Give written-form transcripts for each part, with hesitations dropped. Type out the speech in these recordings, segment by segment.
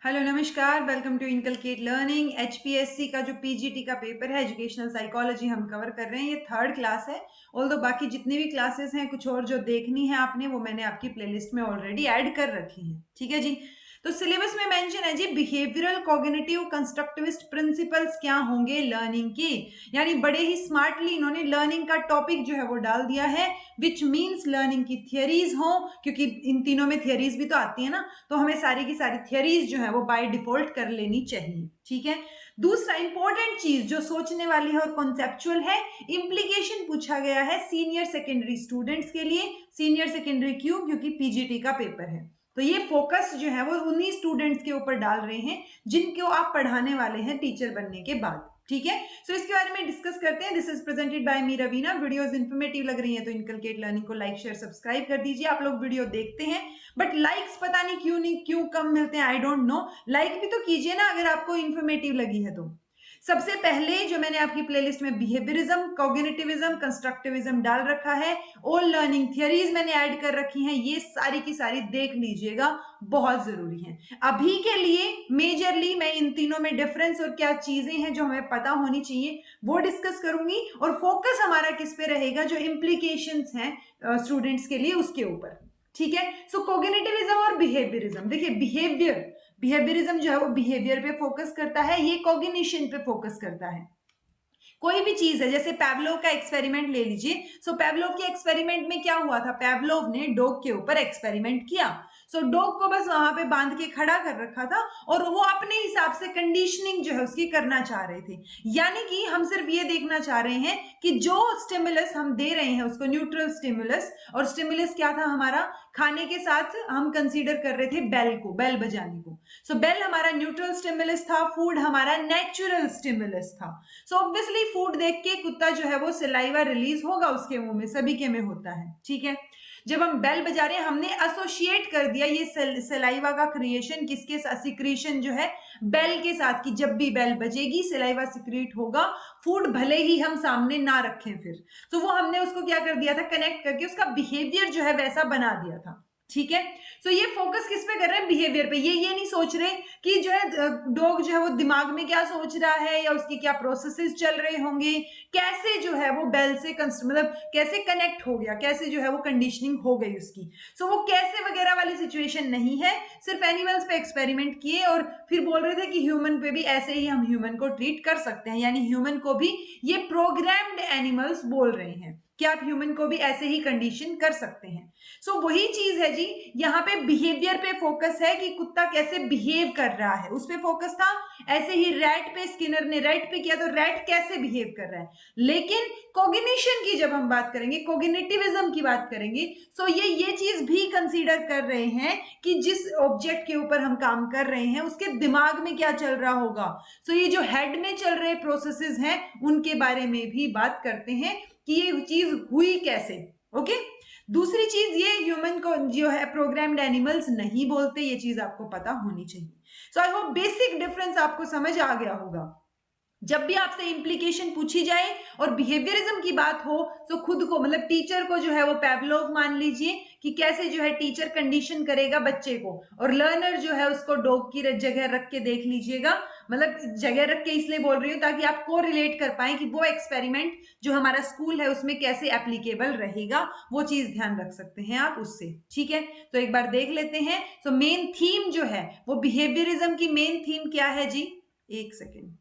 Hello नमस्कार, welcome to inculcate learning. HPSC का जो पीजीटी का पेपर है एजुकेशनल साइकोलॉजी हम कवर कर रहे हैं। ये थर्ड क्लास है। ऑल्दो बाकी जितनी भी क्लासेस हैं, कुछ और जो देखनी है आपने, वो मैंने आपकी प्लेलिस्ट में ऑलरेडी ऐड कर रखी है। ठीक है जी। तो सिलेबस में मेंशन है जी, बिहेवियरल कॉग्निटिव कंस्ट्रक्टिविस्ट प्रिंसिपल्स क्या होंगे लर्निंग की। यानी बड़े ही स्मार्टली इन्होंने लर्निंग का टॉपिक जो है वो डाल दिया है, विच मीन्स लर्निंग की थियरीज हो, क्योंकि इन तीनों में थियरीज भी तो आती है ना, तो हमें सारी की सारी थियरीज जो है वो बाय डिफॉल्ट कर लेनी चाहिए। ठीक है। दूसरा इंपॉर्टेंट चीज जो सोचने वाली है और कॉन्सेप्चुअल है, इम्प्लीकेशन पूछा गया है सीनियर सेकेंडरी स्टूडेंट्स के लिए। सीनियर सेकेंडरी क्यों? क्योंकि पीजीटी का पेपर है, तो ये फोकस जो है वो उन्हीं स्टूडेंट्स के ऊपर डाल रहे हैं जिनको आप पढ़ाने वाले हैं टीचर बनने के बाद। ठीक है। सो इसके बारे में डिस्कस करते हैं। This is presented by me Raveena. Videos informative लग रही है तो इनकलकेट लर्निंग को लाइक शेयर सब्सक्राइब कर दीजिए। आप लोग वीडियो देखते हैं बट लाइक्स पता नहीं क्यों कम मिलते हैं, आई डोंट नो। लाइक भी तो कीजिए ना अगर आपको इन्फॉर्मेटिव लगी है तो। सबसे पहले जो मैंने आपकी प्लेलिस्ट में बिहेवियरिज्म, कॉग्निटिविज्म, कंस्ट्रक्टिविज्म डाल रखा है, ऑल लर्निंग थियरीज मैंने ऐड कर रखी हैं, ये सारी की सारी देख लीजिएगा, बहुत जरूरी है। अभी के लिए मेजरली मैं इन तीनों में डिफरेंस और क्या चीजें हैं जो हमें पता होनी चाहिए वो डिस्कस करूंगी, और फोकस हमारा किस पे रहेगा, जो इम्प्लीकेशंस हैं स्टूडेंट्स के लिए उसके ऊपर। ठीक है। सो कोग्निटिविज्म और बिहेवियरिज्म, देखिए बिहेवियरिज्म जो है वो बिहेवियर पे फोकस करता है, ये कॉग्निशन पे फोकस करता है। कोई भी चीज है, जैसे पेवलोव का एक्सपेरिमेंट ले लीजिए। सो पेवलोव के एक्सपेरिमेंट में क्या हुआ था, पेवलोव ने डॉग के ऊपर एक्सपेरिमेंट किया। सो डॉग को बस वहां पे बांध के खड़ा कर रखा था और वो अपने हिसाब से कंडीशनिंग जो है उसकी करना चाह रहे थे। यानी कि हम सिर्फ ये देखना चाह रहे हैं कि जो स्टिमुलस हम दे रहे हैं उसको न्यूट्रल स्टिमुलस, और स्टिमुलस क्या था हमारा, खाने के साथ हम कंसीडर कर रहे थे बेल को, बेल बजाने को। सो बेल हमारा न्यूट्रल स्टिमुलस था, फूड हमारा नेचुरल स्टिमुलस था। सो ऑब्वियसली फूड देख के कुत्ता जो है वो सिलाइवा रिलीज होगा उसके मुंह में, सभी के में होता है। ठीक है। जब हम बेल बजा रहे हैं, हमने एसोसिएट कर दिया ये सिलाइवा का क्रिएशन किसके साथ, सिक्रीशन जो है बेल के साथ, कि जब भी बेल बजेगी सिलाइवा सिक्रीट होगा, फूड भले ही हम सामने ना रखें फिर। तो वो हमने उसको क्या कर दिया था, कनेक्ट करके उसका बिहेवियर जो है वैसा बना दिया था। ठीक है। सो ये फोकस किस पे कर रहे हैं, बिहेवियर पे। ये नहीं सोच रहे कि जो है डॉग जो है वो दिमाग में क्या सोच रहा है या उसकी क्या प्रोसेसेस चल रहे होंगे, कैसे जो है वो बेल से मतलब कैसे कनेक्ट हो गया, कैसे जो है वो कंडीशनिंग हो गई उसकी। सो वो कैसे वगैरह वाली सिचुएशन नहीं है। सिर्फ एनिमल्स पे एक्सपेरिमेंट किए और फिर बोल रहे थे कि ह्यूमन पे भी ऐसे ही हम ह्यूमन को ट्रीट कर सकते हैं, यानी ह्यूमन को भी ये प्रोग्राम्ड एनिमल्स बोल रहे हैं कि आप ह्यूमन को भी ऐसे ही कंडीशन कर सकते हैं। सो वही चीज है जी, यहाँ पे बिहेवियर पे फोकस है कि कुत्ता कैसे बिहेव कर रहा है, उस पे फोकस था। ऐसे ही रैट पे, स्किनर ने रैट पे किया तो रैट कैसे बिहेव कर रहा है। लेकिन कॉग्निशन की जब हम बात करेंगे, कॉग्निटिविज्म की बात करेंगे, सो ये चीज भी कंसीडर कर रहे हैं कि जिस ऑब्जेक्ट के ऊपर हम काम कर रहे हैं उसके दिमाग में क्या चल रहा होगा। सो ये जो हेड में चल रहे प्रोसेसेस हैं उनके बारे में भी बात करते हैं कि ये चीज हुई कैसे। ओके। दूसरी चीज, ये ह्यूमन को जो है प्रोग्राम्ड एनिमल्स नहीं बोलते, ये चीज आपको पता होनी चाहिए। सो आई होप बेसिक डिफरेंस आपको समझ आ गया होगा। जब भी आपसे इंप्लीकेशन पूछी जाए और बिहेवियरिज्म की बात हो, तो खुद को मतलब टीचर को जो है वो पेवलोव मान लीजिए कि कैसे जो है टीचर कंडीशन करेगा बच्चे को, और लर्नर जो है उसको डॉग की जगह रख के देख लीजिएगा। मतलब जगह रख के इसलिए बोल रही हूँ ताकि आप को रिलेट कर पाए कि वो एक्सपेरिमेंट जो हमारा स्कूल है उसमें कैसे एप्लीकेबल रहेगा, वो चीज ध्यान रख सकते हैं आप उससे। ठीक है। तो एक बार देख लेते हैं। तो मेन थीम जो है वो बिहेवियरिज्म की मेन थीम क्या है जी, एक सेकेंड,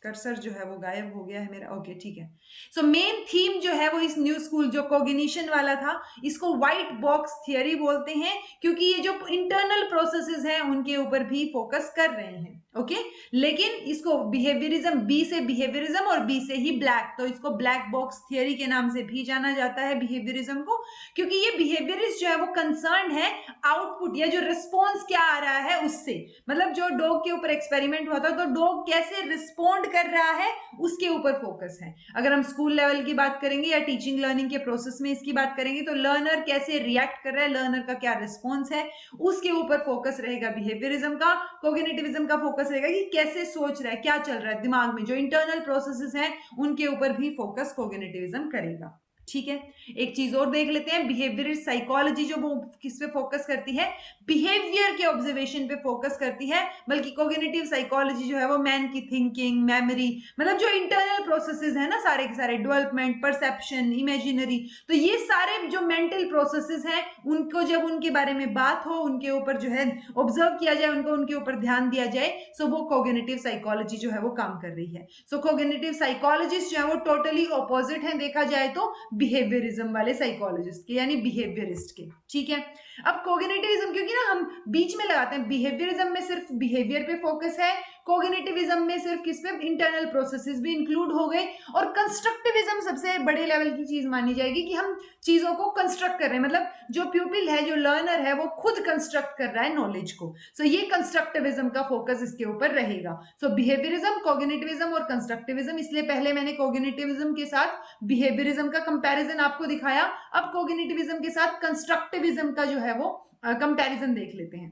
कर्सर जो है वो गायब हो गया है मेरा। ओके ठीक है। सो मेन थीम जो है वो इस न्यू स्कूल जो कॉग्निशन वाला था, इसको व्हाइट बॉक्स थियरी बोलते हैं, क्योंकि ये जो इंटरनल प्रोसेसेस हैं उनके ऊपर भी फोकस कर रहे हैं। ओके। लेकिन इसको बिहेवियरिज्म, बी से बिहेवियरिज्म और बी से ही ब्लैक, तो इसको ब्लैक बॉक्स थियरी के नाम से भी जाना जाता है बिहेवियरिज्म को, क्योंकि ये बिहेवियरिस्ट जो है वो कंसर्न है आउटपुट या जो रिस्पॉन्स क्या आ रहा है उससे। मतलब जो डॉग के ऊपर एक्सपेरिमेंट हुआ था तो डॉग कैसे रिस्पॉन्ड कर रहा है उसके ऊपर फोकस है। अगर हम स्कूल लेवल की बात करेंगे या टीचिंग लर्निंग के प्रोसेस में इसकी बात करेंगे तो लर्नर कैसे रिएक्ट कर रहा है, लर्नर का क्या रिस्पॉन्स है, उसके ऊपर फोकस रहेगा बिहेवियरिज्म का। कोग्निटिविज्म का फोकस रहेगा कि कैसे सोच रहा है, क्या चल रहा है दिमाग में, जो इंटरनल प्रोसेसेस हैं उनके ऊपर भी फोकस कोग्निटिविज्म करेगा। ठीक है, एक चीज और देख लेते हैं, बिहेवियर साइकोलॉजी जो वो किस पे फोकस करती है, बिहेवियर के ऑब्जर्वेशन पे फोकस करती है, बल्कि कोग्निटिव साइकोलॉजी जो है वो मैन की थिंकिंग, मेमोरी, मतलब जो इंटरनल प्रोसेसेस है ना सारे के सारे, डेवलपमेंट, परसेप्शन, इमेजिनरी, तो ये सारे जो मेंटल प्रोसेसेस हैं उनको जब उनके बारे में बात हो, उनके ऊपर जो है ऑब्जर्व किया जाए, उनको उनके ऊपर ध्यान दिया जाए, सो वो कोग्निटिव साइकोलॉजी जो है वो काम कर रही है। सो कोग्निटिव साइकोलॉजिस्ट जो है वो टोटली ऑपोजिट है देखा जाए तो बिहेवियरिज्म वाले साइकोलॉजिस्ट के, यानी बिहेवियरिस्ट के। ठीक है, अब कोग्निटिविज्म, क्योंकि ना हम बीच में लगाते हैं, बिहेवियरिज्म में सिर्फ बिहेवियर पे फोकस है, कोग्निटिविज्म में सिर्फ किस पे, इंटरनल प्रोसेसेस भी इंक्लूड हो गए, और कंस्ट्रक्टिविज्म सबसे बड़े लेवल की चीज मानी जाएगी कि हम चीजों को कंस्ट्रक्ट कर रहे हैं, मतलब जो प्यूपिल है, जो लर्नर है, वो खुद कंस्ट्रक्ट कर रहा है नॉलेज को। सो ये कंस्ट्रक्टिविज्म का फोकस इसके ऊपर रहेगा। सो बिहेवियरिज्म, कोग्निटिविज्म और कंस्ट्रक्टिविज्म, इसलिए पहले मैंने कोग्निटिविज्म के साथ बिहेवियरिज्म का कंपैरिजन आपको दिखाया, अब कोग्निटिविज्म के साथ कंस्ट्रक्टिविज्म का जो है वो कंपैरिजन देख लेते हैं।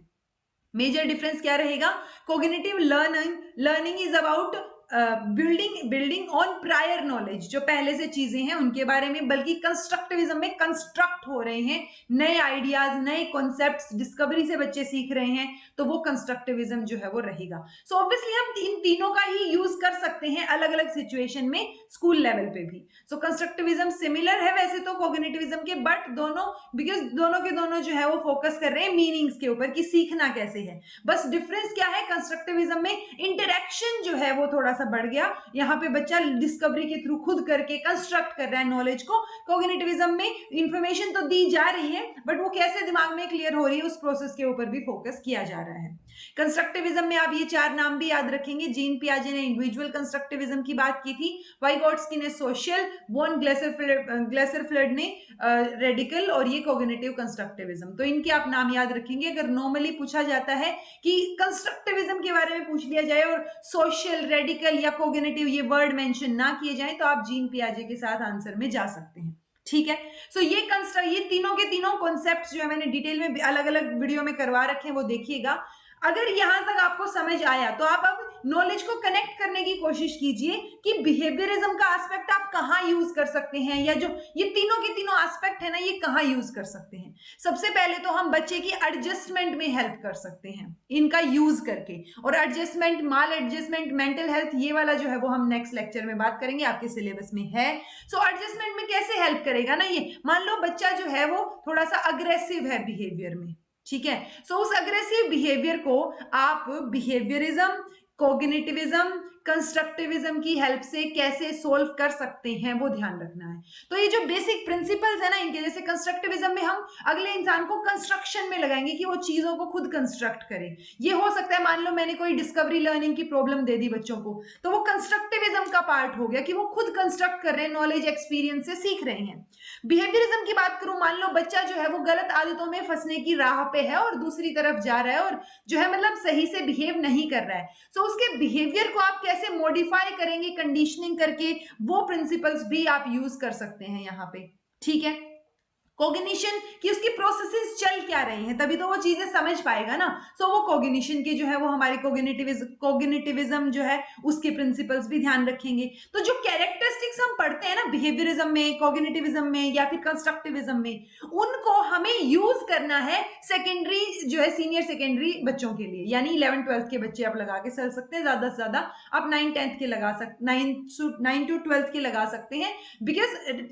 मेजर डिफरेंस क्या रहेगा, cognitive learning is about building on prior knowledge, जो पहले से चीजें हैं उनके बारे में, बल्कि कंस्ट्रक्टिविज्म में कंस्ट्रक्ट हो रहे हैं नए आइडियाज, नए कॉन्सेप्ट्स, डिस्कवरी से बच्चे सीख रहे हैं, तो वो कंस्ट्रक्टिविज्म जो है वो रहेगा। सो ऑब्वियसली हम इन तीनों का ही यूज कर सकते हैं अलग अलग सिचुएशन में, स्कूल लेवल पे भी। सो कंस्ट्रक्टिविज्म सिमिलर है वैसे तो कोग्निटिविज्म के, बट दोनों, बिकॉज दोनों के दोनों जो है वो फोकस कर रहे हैं मीनिंग्स के ऊपर कि सीखना कैसे है। बस डिफरेंस क्या है, कंस्ट्रक्टिविज्म में इंटरेक्शन जो है वो थोड़ा सा बढ़ गया, यहाँ पे बच्चा डिस्कवरी के थ्रू खुद करके कंस्ट्रक्ट कर रहा है नॉलेज को। कोग्निटिविज्म में इंफॉर्मेशन तो दी जा रही है, बट वो कैसे दिमाग में क्लियर हो रही है उस प्रोसेस के ऊपर भी फोकस किया जा रहा है। कंस्ट्रक्टिविज्म में आप ये 4 नाम भी याद रखेंगे, जीन पियाजे ने इंडिविजुअल कंस्ट्रक्टिविज्म की बात की थी, वाइगोट्स्की ने सोशल, वॉन ग्लेसरफिल्ड ने रेडिकल, और ये कोग्निटिव कंस्ट्रक्टिविज्म। तो इनके आप नाम याद रखेंगे। अगर नॉर्मली पूछा जाता है कि कंस्ट्रक्टिविज्म के बारे में पूछ लिया जाए और सोशल, रेडिकल या कोग्निटिव ये वर्ड मेंशन ना किए जाए, तो आप जीन पियाजे के साथ आंसर में जा सकते हैं। ठीक है, सो ये तीनों के तीनों कॉन्सेप्ट्स जो है मैंने डिटेल में अलग अलग वीडियो में करवा रखे हैं, वो देखिएगा। अगर यहां तक आपको समझ आया तो आप अब नॉलेज को कनेक्ट करने की कोशिश कीजिए कि बिहेवियरिज्म का एस्पेक्ट आप कहां यूज कर सकते हैं, या जो ये तीनों के तीनों एस्पेक्ट है ना, ये कहां यूज कर सकते हैं। सबसे पहले तो हम बच्चे की एडजस्टमेंट में हेल्प कर सकते हैं इनका यूज करके, और एडजस्टमेंट, माल एडजस्टमेंट, मेंटल हेल्थ, ये वाला जो है वो हम नेक्स्ट लेक्चर में बात करेंगे, आपके सिलेबस में है। सो एडजस्टमेंट में कैसे हेल्प करेगा ना ये, मान लो बच्चा जो है वो थोड़ा सा अग्रेसिव है बिहेवियर में, ठीक है, सो उस अग्रेसिव बिहेवियर को आप बिहेवियरिज्म, कोग्निटिविज्म, कंस्ट्रक्टिविज्म की हेल्प से कैसे सोल्व कर सकते हैं, वो ध्यान रखना है। तो ये जो बेसिक प्रिंसिपल्स है ना इनके, जैसे कंस्ट्रक्टिविज्म में हम अगले इंसान को कंस्ट्रक्शन में लगाएंगे कि वो चीजों को खुद कंस्ट्रक्ट करे। ये हो सकता है, मान लो मैंने कोई डिस्कवरी लर्निंग की प्रॉब्लम दे दी बच्चों को, तो वो कंस्ट्रक्टिविज्म का पार्ट हो गया कि वो खुद कंस्ट्रक्ट कर रहे हैं, नॉलेज एक्सपीरियंस से सीख रहे हैं। बिहेवियरिज्म की बात करूं, मान लो बच्चा जो है वो गलत आदतों में फंसने की राह पे है और दूसरी तरफ जा रहा है, और जो है मतलब सही से बिहेव नहीं कर रहा है, सो उसके बिहेवियर को आप कैसे मॉडिफाई करेंगे कंडीशनिंग करके, वो प्रिंसिपल्स भी आप यूज कर सकते हैं यहाँ पे। ठीक है, कॉग्निशन की उसकी प्रोसेसेस चल क्या रही हैं, तभी तो वो चीजें समझ पाएगा ना। सो वो कॉग्निशन के जो है वो हमारे कोग्निटिविज्म जो है उसके प्रिंसिपल्स भी ध्यान रखेंगे। तो जो कैरेक्टरिस्टिक्स हम पढ़ते हैं ना बिहेवियरिज्म में, कोग्निटिविज्म में या फिर कंस्ट्रक्टिविज्म में, उनको हमें यूज करना है सेकेंडरी जो है, सीनियर सेकेंडरी बच्चों के लिए, यानी 11th 12th के बच्चे आप लगा के चल सकते हैं, ज्यादा से ज्यादा आप 9 10th के लगा सकते, 9 to 12th के लगा सकते हैं, बिकॉज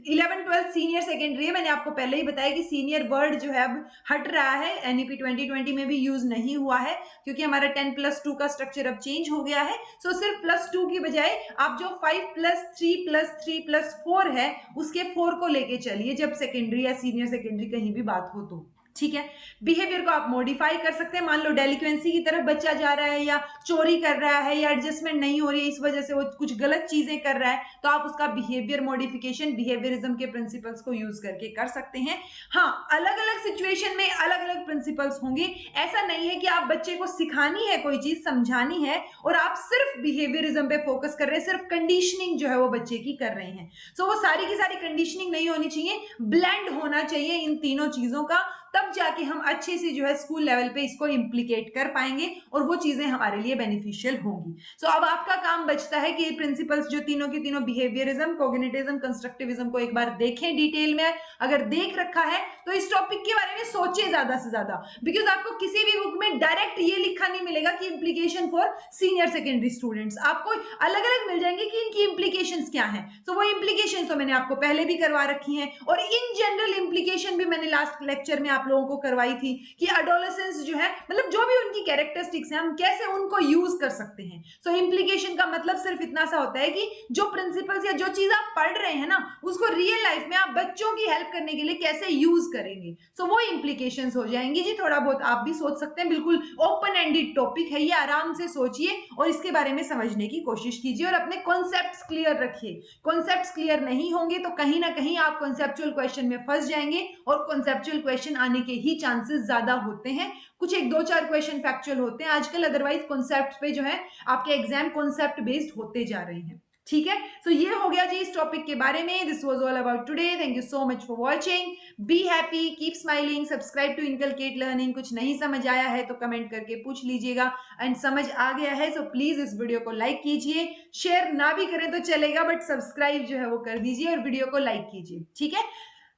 11 12 सीनियर सेकेंडरी है। मैंने आपको पहले ही बताया कि सीनियर वर्ड जो है अब हट रहा है, एनईपी 2020 में भी यूज नहीं हुआ है, क्योंकि हमारा 10+2 का स्ट्रक्चर अब चेंज हो गया है। सो सिर्फ +2 की बजाय आप जो 5+3+3+4 है उसके 4 को लेके चलिए जब सेकेंडरी या सीनियर सेकेंडरी कहीं भी बात हो तो। ठीक है, बिहेवियर को आप मॉडिफाई कर सकते हैं, मान लो डेलिक्वेंसी की तरफ बच्चा जा रहा है, या चोरी कर रहा है, या एडजस्टमेंट नहीं हो रही है, इस वजह से वो कुछ गलत चीजें कर रहा है, तो आप उसका बिहेवियर मॉडिफिकेशन बिहेवियरिज्म के प्रिंसिपल्स को यूज करके कर सकते हैं। हाँ, अलग अलग सिचुएशन में अलग अलग प्रिंसिपल्स होंगे, ऐसा नहीं है कि आप बच्चे को सिखानी है कोई चीज, समझानी है और आप सिर्फ बिहेवियरिज्म पे फोकस कर रहे हैं, सिर्फ कंडीशनिंग जो है वो बच्चे की कर रहे हैं। सो वो सारी की सारी कंडीशनिंग नहीं होनी चाहिए, ब्लेंड होना चाहिए इन तीनों चीजों का, तब जाके हम अच्छे से जो है स्कूल लेवल पे इसको इम्प्लीकेट कर पाएंगे और वो चीजें हमारे लिए बेनिफिशियल होंगी। सो अब आपका काम बचता है कि ये प्रिंसिपल्स जो तीनों के तीनों बिहेवियरिज्म, कोग्निटिविज्म, कंस्ट्रक्टिविज्म को एक बार देखें डिटेल में। अगर देख रखा है तो इस टॉपिक के बारे में सोचिए ज्यादा से ज्यादा, बिकॉज आपको किसी भी बुक में डायरेक्ट ये लिखा नहीं मिलेगा कि implication for senior secondary students, आपको अलग अलग मिल जाएंगे कि इनकी इम्प्लीकेशंस क्या हैं। तो वो इम्प्लीकेशंस तो मैंने आपको पहले भी करवा रखी हैं और इन जनरल इम्प्लीकेशन भी मैंने लास्ट लेक्चर में आप लोगों को करवाई थी कि एडोलेसेंस जो है, मतलब जो भी उनकी कैरेक्टरिस्टिक्स हैं, हम कैसे उनको यूज कर सकते हैं। सो इम्प्लीकेशन का मतलब सिर्फ इतना सा होता है कि जो प्रिंसिपल्स या जो चीज आप पढ़ रहे हैं ना, उसको रियल लाइफ में आप बच्चों की हेल्प करने के लिए कैसे यूज करेंगे। सो वो इम्प्लीकेशंस हो जाएंगी जी। थोड़ा बहुत आप भी सोच सकते हैं, बिल्कुल ओपन एंडेड टॉपिक है ये, आराम से सोचिए और इसके बारे में समझने की कोशिश कीजिए और अपने कॉन्सेप्ट्स क्लियर रखिए। कॉन्सेप्ट्स क्लियर नहीं होंगे तो कहीं ना कहीं आप कॉन्सेप्चुअल क्वेश्चन में फंस जाएंगे और कॉन्सेप्चुअल क्वेश्चन आने के ही चांसेस ज्यादा होते हैं। कुछ एक दो चार क्वेश्चन फैक्चुअल होते हैं आजकल, अदरवाइज कॉन्सेप्ट पे जो है आपके एग्जाम कॉन्सेप्ट बेस्ड होते जा रहे हैं। ठीक है, सो ये हो गया जी इस टॉपिक के बारे में। This was all about today. Thank you so much for watching. Be happy, keep smiling, subscribe to inculcate learning. कुछ नहीं समझ आया है तो कमेंट करके पूछ लीजिएगा, एंड समझ आ गया है तो प्लीज इस वीडियो को लाइक कीजिए। शेयर ना भी करें तो चलेगा, बट सब्सक्राइब जो है वो कर दीजिए और वीडियो को लाइक कीजिए। ठीक है,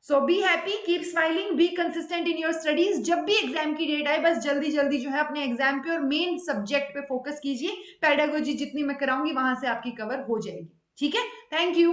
so be happy, keep smiling, be consistent in your studies. जब भी एग्जाम की डेट आए बस जल्दी जल्दी जो है अपने एग्जाम पे और मेन सब्जेक्ट पे फोकस कीजिए। पेडागोजी जितनी मैं कराऊंगी वहां से आपकी कवर हो जाएगी। ठीक है, थैंक यू।